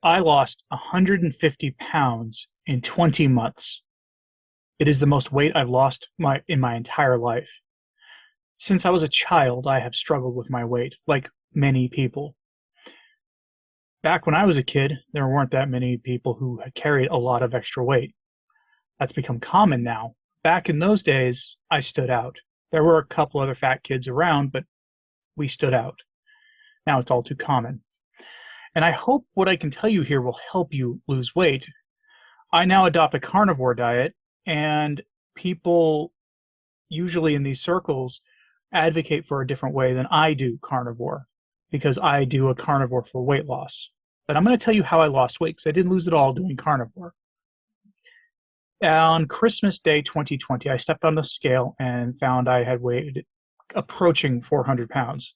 I lost 150 pounds in 20 months. It is the most weight I've lost in my entire life. Since I was a child, I have struggled with my weight, like many people. Back when I was a kid, there weren't that many people who had carried a lot of extra weight. That's become common now. Back in those days, I stood out. There were a couple other fat kids around, but we stood out. Now it's all too common. And I hope what I can tell you here will help you lose weight. I now adopt a carnivore diet, and people usually in these circles advocate for a different way than I do carnivore because I do a carnivore for weight loss. But I'm going to tell you how I lost weight because I didn't lose it all doing carnivore. On Christmas Day 2020, I stepped on the scale and found I had weighed approaching 400 pounds.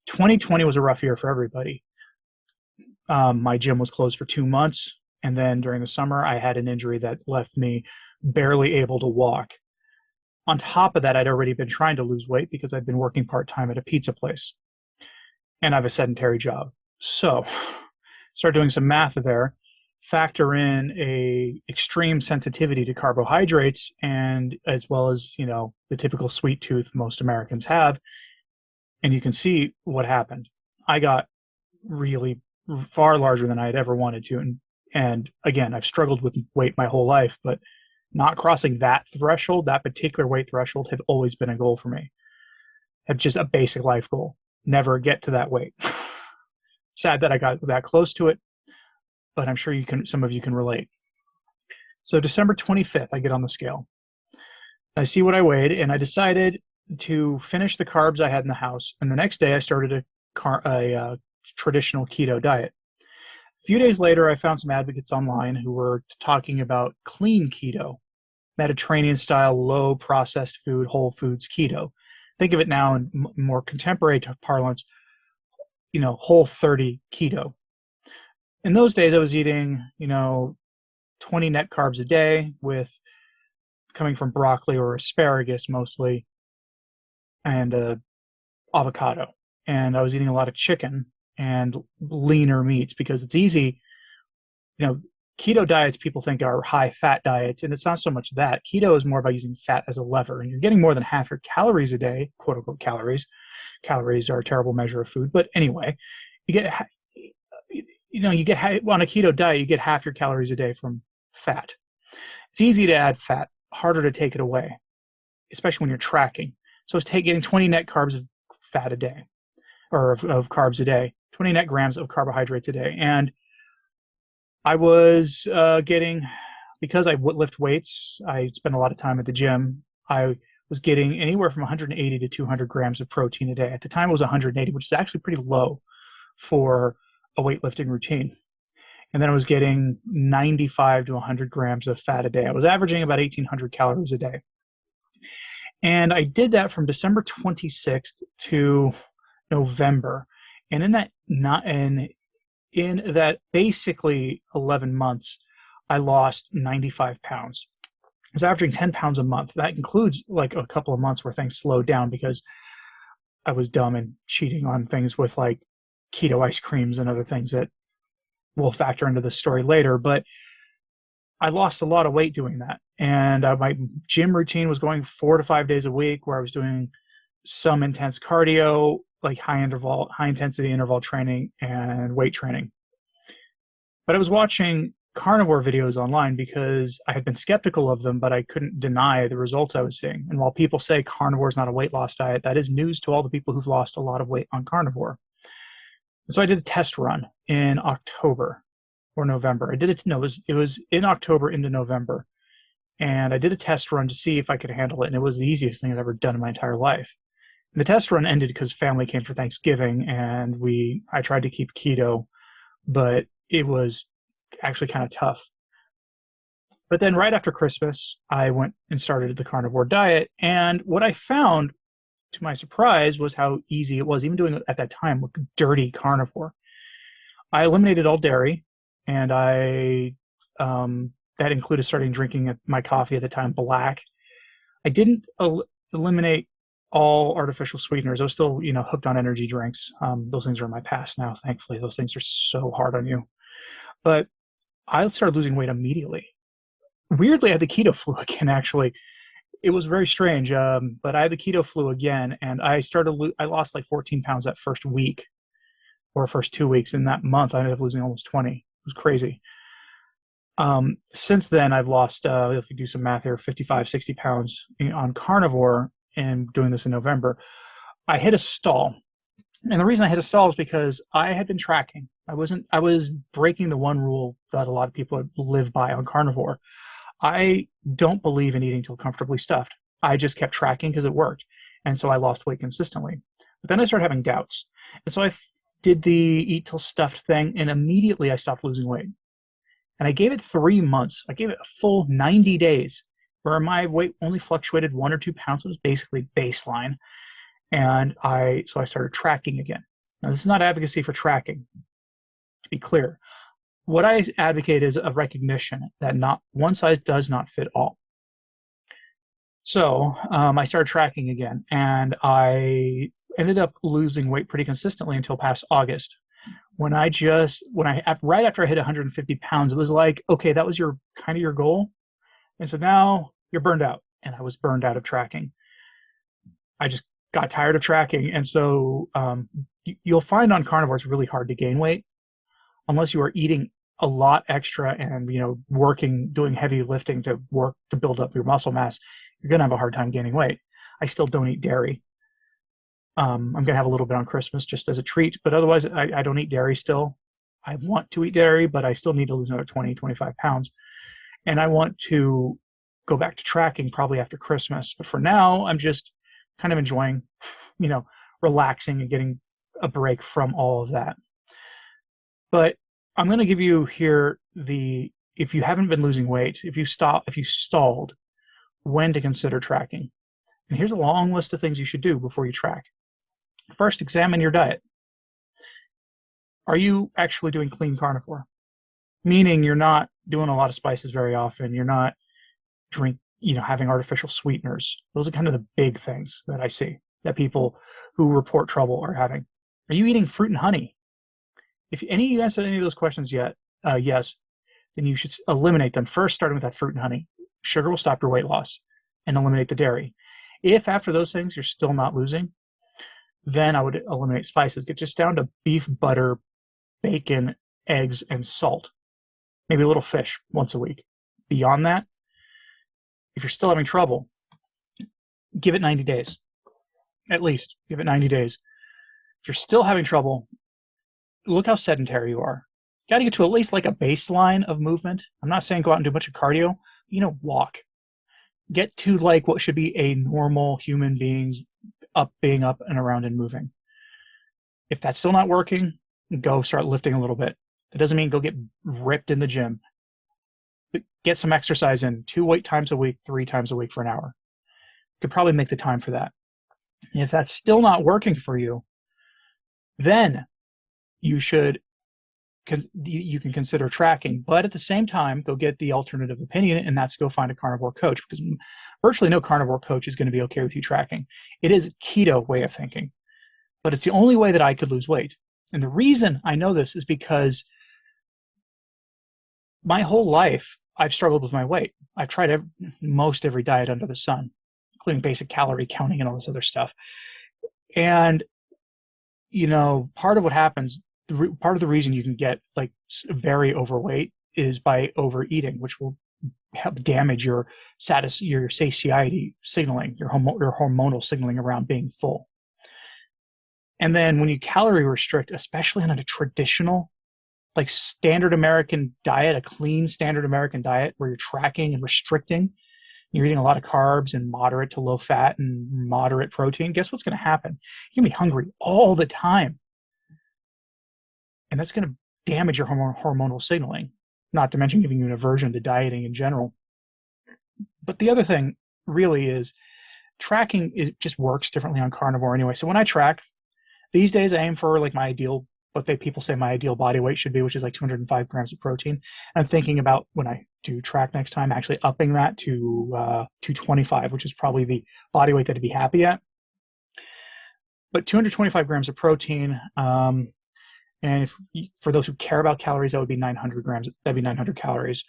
2020 was a rough year for everybody. My gym was closed for 2 months, and then during the summer, I had an injury that left me barely able to walk. On top of that, I'd already been trying to lose weight because I'd been working part-time at a pizza place, and I have a sedentary job. So, start doing some math there, factor in a extreme sensitivity to carbohydrates, and as well as, the typical sweet tooth most Americans have, and you can see what happened. I got really far larger than I had ever wanted to, and again, I've struggled with weight my whole life, but not crossing that threshold, that particular weight threshold, had always been a goal for me. Had just a basic life goal. Never get to that weight. Sad that I got that close to it, but I'm sure some of you can relate. So December 25th, I get on the scale. I see what I weighed, and I decided to finish the carbs I had in the house. And the next day, I started a traditional keto diet. A few days later, I found some advocates online who were talking about clean keto, Mediterranean-style, low-processed food, whole foods keto. Think of it now in more contemporary parlance, whole 30 keto. In those days, I was eating, 20 net carbs a day coming from broccoli or asparagus mostly, and avocado. And I was eating a lot of chicken and leaner meats because it's easy. Keto diets people think are high fat diets, and it's not so much that. Keto is more about using fat as a lever, and you're getting more than half your calories a day, quote unquote calories. Calories are a terrible measure of food, but anyway, you get on a keto diet, you get half your calories a day from fat. It's easy to add fat, harder to take it away, especially when you're tracking. So it's getting 20 net carbs of fat a day, or of carbs a day, 20 net grams of carbohydrates a day. And I was getting, because I lift weights, I spend a lot of time at the gym, I was getting anywhere from 180 to 200 grams of protein a day. At the time, it was 180, which is actually pretty low for a weightlifting routine. And then I was getting 95 to 100 grams of fat a day. I was averaging about 1,800 calories a day. And I did that from December 26th to November. And in that basically 11 months, I lost 95 pounds. I was averaging 10 pounds a month. That includes like a couple of months where things slowed down because I was dumb and cheating on things with like keto ice creams and other things that we'll factor into the story later. But I lost a lot of weight doing that. And my gym routine was going 4 to 5 days a week where I was doing some intense cardio, like high intensity interval training and weight training. But I was watching carnivore videos online because I had been skeptical of them, but I couldn't deny the results I was seeing. And while people say carnivore is not a weight loss diet, that is news to all the people who've lost a lot of weight on carnivore. And so I did a test run in October or November. It was in October into November. And I did a test run to see if I could handle it. And it was the easiest thing I've ever done in my entire life. And the test run ended because family came for Thanksgiving and I tried to keep keto, but it was actually kind of tough. But then right after Christmas, I went and started the carnivore diet. And what I found, to my surprise, was how easy it was, even doing it at that time, with dirty carnivore. I eliminated all dairy, and that included starting drinking my coffee at the time black. I didn't eliminate all artificial sweeteners. I was still, hooked on energy drinks. Those things are in my past now, thankfully. Those things are so hard on you. But I started losing weight immediately. Weirdly, I had the keto flu again, actually. It was very strange, but I had the keto flu again, and I lost like 14 pounds that first week or first 2 weeks. In that month, I ended up losing almost 20. It was crazy. Since then, I've lost, if you do some math here, 55, 60 pounds on carnivore, and doing this in November. I hit a stall. And the reason I hit a stall is because I had been tracking. I was breaking the one rule that a lot of people live by on carnivore. I don't believe in eating till comfortably stuffed. I just kept tracking because it worked. And so I lost weight consistently. But then I started having doubts. And so I did the eat till stuffed thing, and immediately I stopped losing weight. And I gave it 3 months. I gave it a full 90 days where my weight only fluctuated 1 or 2 pounds. It was basically baseline. And so I started tracking again. Now, this is not advocacy for tracking, to be clear. What I advocate is a recognition that not one size does not fit all. So I started tracking again, and I ended up losing weight pretty consistently until past August. Right after I hit 150 pounds, it was like, okay, that was your goal. And so now you're burned out. And I was burned out of tracking. I just got tired of tracking. And so you'll find on carnivore it's really hard to gain weight unless you are eating a lot extra and, doing heavy lifting to build up your muscle mass. You're going to have a hard time gaining weight. I still don't eat dairy. I'm going to have a little bit on Christmas just as a treat, but otherwise I don't eat dairy still. I want to eat dairy, but I still need to lose another 20, 25 pounds. And I want to go back to tracking probably after Christmas. But for now, I'm just kind of enjoying, relaxing and getting a break from all of that. But I'm going to give you here if you haven't been losing weight, if you stalled, when to consider tracking. And here's a long list of things you should do before you track. First, examine your diet. Are you actually doing clean carnivore? Meaning you're not doing a lot of spices very often. You're not having artificial sweeteners. Those are kind of the big things that I see that people who report trouble are having. Are you eating fruit and honey? If any of you answered any of those questions yet, yes, then you should eliminate them. First, starting with that fruit and honey. Sugar will stop your weight loss, and eliminate the dairy. If after those things you're still not losing, then I would eliminate spices. Get just down to beef, butter, bacon, eggs, and salt. Maybe a little fish once a week. Beyond that, if you're still having trouble, give it 90 days. At least, give it 90 days. If you're still having trouble, look how sedentary you are. You got to get to at least like a baseline of movement. I'm not saying go out and do a bunch of cardio. Walk. Get to like what should be a normal human being's being up and around and moving. If that's still not working, go start lifting a little bit. That doesn't mean go get ripped in the gym. But get some exercise in 2 weight times a week, 3 times a week for an hour. You could probably make the time for that. And if that's still not working for you, then you can consider tracking, but at the same time, go get the alternative opinion, and that's go find a carnivore coach, because virtually no carnivore coach is going to be okay with you tracking. It is a keto way of thinking, but it's the only way that I could lose weight. And the reason I know this is because my whole life, I've struggled with my weight. I've tried most every diet under the sun, including basic calorie counting and all this other stuff. And, part of what happens, part of the reason you can get like very overweight is by overeating, which will help damage your satiety signaling, your hormonal signaling around being full. And then when you calorie restrict, especially on a traditional, like standard American diet, a clean standard American diet where you're tracking and restricting, you're eating a lot of carbs and moderate to low fat and moderate protein, guess what's going to happen? You're going to be hungry all the time. And that's going to damage your hormonal signaling, not to mention giving you an aversion to dieting in general. But the other thing really is tracking just works differently on carnivore anyway. So when I track, these days I aim for like people say my ideal body weight should be, which is like 205 grams of protein. I'm thinking about when I do track next time, actually upping that to 225, which is probably the body weight that I'd be happy at. But 225 grams of protein, And for those who care about calories, that would be 900 grams. That'd be 900 calories.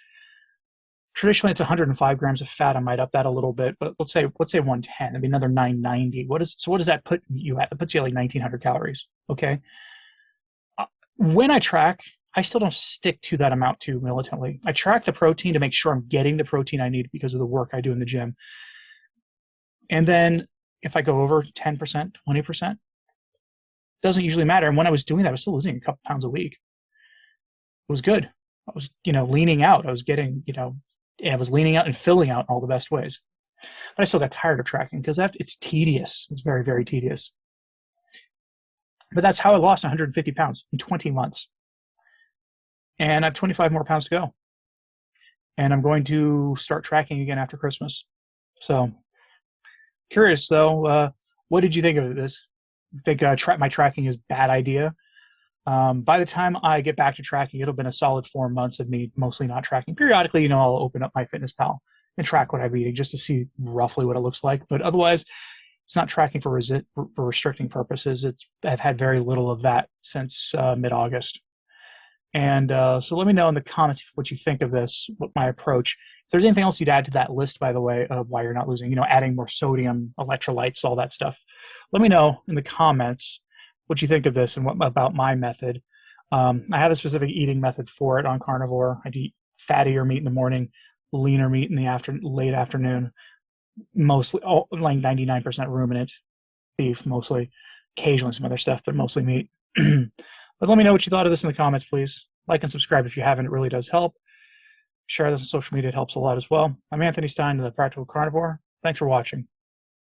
Traditionally, it's 105 grams of fat. I might up that a little bit, but let's say 110. That'd be another 990. What does that put you at? It puts you at like 1900 calories. Okay. When I track, I still don't stick to that amount too militantly. I track the protein to make sure I'm getting the protein I need because of the work I do in the gym. And then if I go over 10%, 20%, doesn't usually matter. And when I was doing that, I was still losing a couple pounds a week. It was good. I was, leaning out. I was getting, I was leaning out and filling out in all the best ways. But I still got tired of tracking because it's tedious. It's very, very tedious. But that's how I lost 150 pounds in 20 months. And I have 25 more pounds to go. And I'm going to start tracking again after Christmas. So, curious though, what did you think of this? Think my tracking is a bad idea? By the time I get back to tracking, it'll have been a solid 4 months of me mostly not tracking. Periodically, I'll open up my FitnessPal and track what I'm eating just to see roughly what it looks like. But otherwise, it's not tracking for restricting purposes. I've had very little of that since mid-August. And so let me know in the comments what you think of this, what my approach. If there's anything else you'd add to that list, by the way, of why you're not losing, adding more sodium, electrolytes, all that stuff. Let me know in the comments what you think of this and what about my method. I have a specific eating method for it on Carnivore. I eat fattier meat in the morning, leaner meat in the late afternoon, mostly like 99% ruminant beef, mostly. Occasionally some other stuff, but mostly meat. But let me know what you thought of this in the comments, please. Like and subscribe if you haven't. It really does help. Share this on social media. It helps a lot as well. I'm Anthony Stine, the Practical Carnivore. Thanks for watching.